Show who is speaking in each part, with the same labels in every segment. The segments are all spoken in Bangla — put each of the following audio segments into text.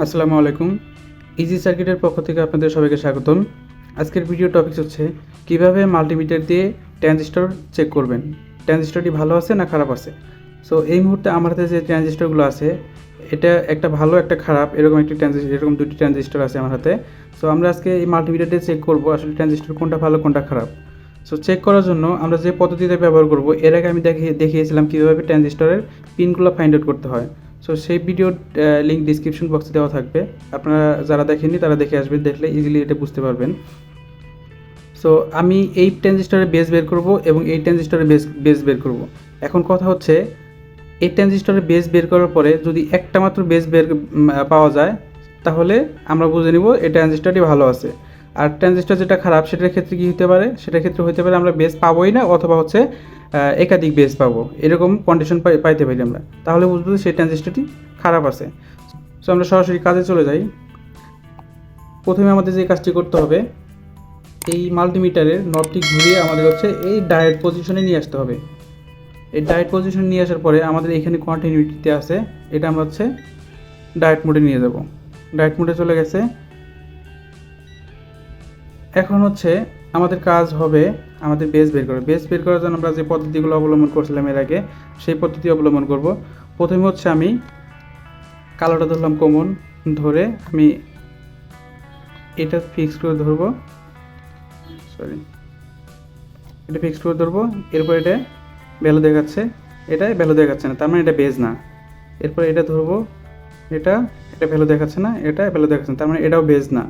Speaker 1: আসসালামু আলাইকুম। ইজি সার্কিটের পক্ষ থেকে আপনাদের সবাইকে স্বাগতম। আজকের ভিডিও টপিক হচ্ছে কিভাবে মাল্টিমিটার দিয়ে ট্রানজিস্টর চেক করবেন, ট্রানজিস্টরটি ভালো আছে না খারাপ আছে। সো এই মুহূর্তে আমার হাতে যে ট্রানজিস্টরগুলো আছে, এটা একটা ভালো একটা খারাপ এরকম একটি ট্রানজিস্টর, এরকম দুটি ট্রানজিস্টর আছে আমার হাতে। সো আমরা আজকে এই মাল্টিমিটার দিয়ে চেক করব আসলে ট্রানজিস্টর কোনটা ভালো কোনটা খারাপ। সো চেক করার জন্য আমরা যে পদ্ধতিতে ব্যবহার করব, এর আগে আমি দেখিয়েছিলাম কীভাবে ট্রানজিস্টরের পিনগুলো ফাইন্ড আউট করতে হয়। সো সেই ভিডিওর লিঙ্ক ডিসক্রিপশন বক্সে দেওয়া থাকবে, আপনারা যারা দেখেননি তারা দেখে আসবেন, দেখলে ইজিলি এটা বুঝতে পারবেন। সো আমি এই ট্রানজিস্টরের বেস বের করব এবং এই ট্রানজিস্টরের বেস বের করব। এখন কথা হচ্ছে, এই ট্রানজিস্টরের বেস বের করার পরে যদি একটা মাত্র বেস পাওয়া যায়, তাহলে আমরা বুঝে নিব এই ট্রানজিস্টরটি ভালো আছে। আর ট্রানজিস্টর যেটা খারাপ, সেটার ক্ষেত্রে কী হতে পারে, সেটার ক্ষেত্রে হতে পারে আমরা বেস পাবোই না, অথবা হচ্ছে একাধিক বেস পাবো, এরকম কন্ডিশন পাইতে পারি আমরা। তাহলে বুঝবো যে সেই ট্রানজিস্টরটি খারাপ আছে। সো আমরা সরাসরি কাজে চলে যাই। প্রথমে আমাদের যে কাজটি করতে হবে, এই মাল্টিমিটারের নবটি ঘুরিয়ে আমাদের হচ্ছে এই ডায়েট পজিশনে নিয়ে আসতে হবে। এই ডায়েট পজিশনে নিয়ে আসার পরে আমাদের এখানে কন্টিনিউটিতে আছে, এটা আমরা হচ্ছে ডায়েট মোডে নিয়ে যাব। ডায়েট মোডে চলে গেছে। এখন হচ্ছে আমাদের কাজ হবে আমাদের বেস বের করা। বেস বের করার জন্য আমরা যে পদ্ধতিগুলো অবলম্বন করছিলাম এর আগে, সেই পদ্ধতি অবলম্বন করব। প্রথমে হচ্ছে আমি কালোটা ধরলাম কমন, ধরে আমি এটা ফিক্স করে ধরবো, এটা ফিক্স করে ধরবো। এরপর এটা ভ্যালু দেখাচ্ছে, এটা ভ্যালু দেখাচ্ছে না, তার মানে এটা বেস না। এরপর এটা ধরবো, এটা ভ্যালু দেখাচ্ছে না, এটা ভ্যালু দেখাচ্ছে না, তার মানে এটাও বেস না।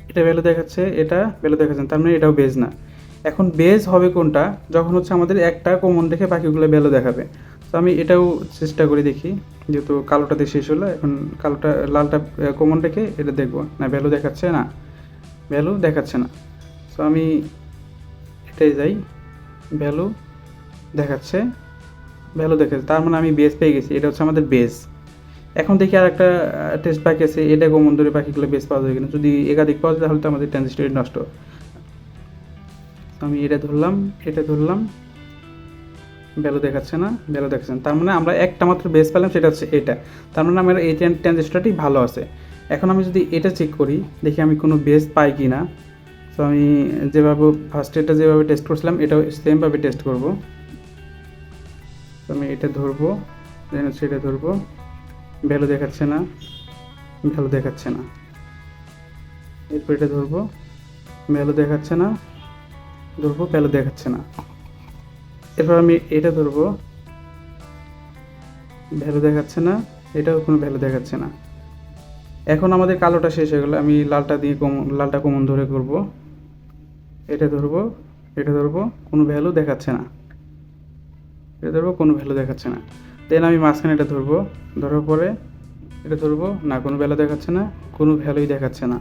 Speaker 1: এটা ভ্যালু দেখাচ্ছে, এটা ভ্যালু দেখাচ্ছে না, তার মানে এটাও বেস না। এখন বেস হবে কোনটা, যখন হচ্ছে আমাদের একটা কমন রেখে বাকিগুলো ভ্যালু দেখাবে। তো আমি এটাও চেষ্টা করে দেখি, যেহেতু কালোটাতে শেষ হলো, এখন কালোটা লালটা কমন রেখে এটা দেখবো, না ভ্যালু দেখাচ্ছে না, ভ্যালু দেখাচ্ছে না। সো আমি এটাই যাই, ভ্যালু দেখাচ্ছে, ভ্যালু দেখাচ্ছে, তার মানে আমি বেস পেয়ে গেছি, এটা হচ্ছে আমাদের বেস। এখন দেখি আর একটা টেস্ট বাকি আছে, এটা কমন ধরে বাকিগুলো বেস পাওয়া যায় কিনা। যদি একাধিক পাওয়া যায় তাহলে তো আমাদের ট্রানজিস্টরটি নষ্ট। আমি এটা ধরলাম, এটা ধরলাম, ভ্যালু দেখাচ্ছে না, ভ্যালু দেখাচ্ছে না, তার মানে আমরা একটা মাত্র বেস পেলাম, সেটা হচ্ছে এটা। তার মানে আমার এই ট্রানজিস্টরটি ভালো আছে। এখন আমি যদি এটা চেক করি, দেখি আমি কোনো বেস পাই কি না। তো আমি যেভাবে ফার্স্ট এটা যেভাবে টেস্ট করছিলাম, এটাও সেমভাবে টেস্ট করব। তো আমি এটা ধরবো, দেন হচ্ছে এটা ধরবো, ভ্যালু দেখাচ্ছে না, ভ্যালু দেখাচ্ছে না। এরপর এটা ধরবো, ভ্যালু দেখাচ্ছে না, ধরবো, ভ্যালু দেখাচ্ছে না। এরপর আমি এটা ধরবো, ভ্যালু দেখাচ্ছে না, এটাও কোনো ভ্যালু দেখাচ্ছে না। এখন আমাদের কালোটা শেষ হয়ে গেলো, আমি লালটা কমন ধরে করব। এটা ধরবো, এটা ধরবো, কোনো ভ্যালু দেখাচ্ছে না, এটা ধরবো, কোনো ভ্যালু দেখাচ্ছে না। দেন আমি মাঝখানে এটা ধরবো, ধরার পরে এটা ধরবো, না কোনো ভ্যালু দেখাচ্ছে না, কোনো ভ্যালুই দেখাচ্ছে না।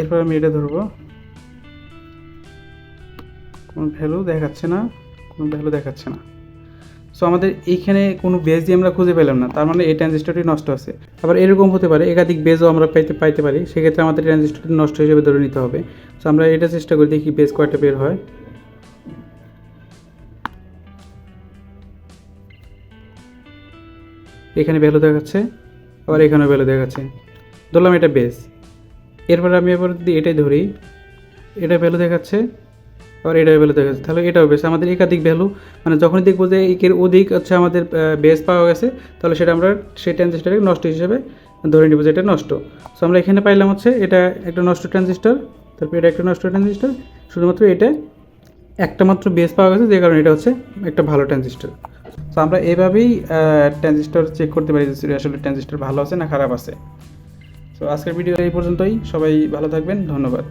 Speaker 1: এরপর আমি এটা ধরবো, কোনো ভ্যালু দেখাচ্ছে না, কোনো ভ্যালু দেখাচ্ছে না। সো আমাদের এইখানে কোনো বেজ দিয়ে আমরা খুঁজে পেলাম না, তার মানে এই ট্রানজিস্টরটি নষ্ট আছে। আবার এরকম হতে পারে একাধিক বেজও আমরা পাইতে পারি, সেক্ষেত্রে আমাদের ট্রানজিস্টরটি নষ্ট হিসেবে ধরে নিতে হবে। সো আমরা এটা চেষ্টা করি, দেখি বেজ কয়টা বের হয়। এখানে ভ্যালু দেখাচ্ছে, আবার এখানেও ভ্যালু দেখাচ্ছে, ধরলাম এটা বেস। এরপর আমি এবার যদি এটাই ধরি, এটা ভ্যালু দেখাচ্ছে, আবার এটাও ভ্যালু দেখাচ্ছে, তাহলে এটাও বেস। আমাদের একাধিক ভ্যালু, মানে যখনই দেখবো যে একের অধিক হচ্ছে আমাদের বেস পাওয়া গেছে, তাহলে সেটা আমরা সেই ট্রানজিস্টরকে নষ্ট হিসেবে ধরে নিব যে এটা নষ্ট। সো আমরা এখানে পাইলাম হচ্ছে এটা একটা নষ্ট ট্রানজিস্টর, তারপর এটা একটা নষ্ট ট্রানজিস্টর, শুধুমাত্র এটা একটা মাত্র বেস পাওয়া গেছে, যে কারণে এটা হচ্ছে একটা ভালো ট্রানজিস্টর। তো আমরা এভাবেই ট্রানজিস্টর চেক করতে পারি যে আসলে ট্রানজিস্টর ভালো আছে না খারাপ আছে। তো আজকের ভিডিও এই পর্যন্তই, সবাই ভালো থাকবেন, ধন্যবাদ।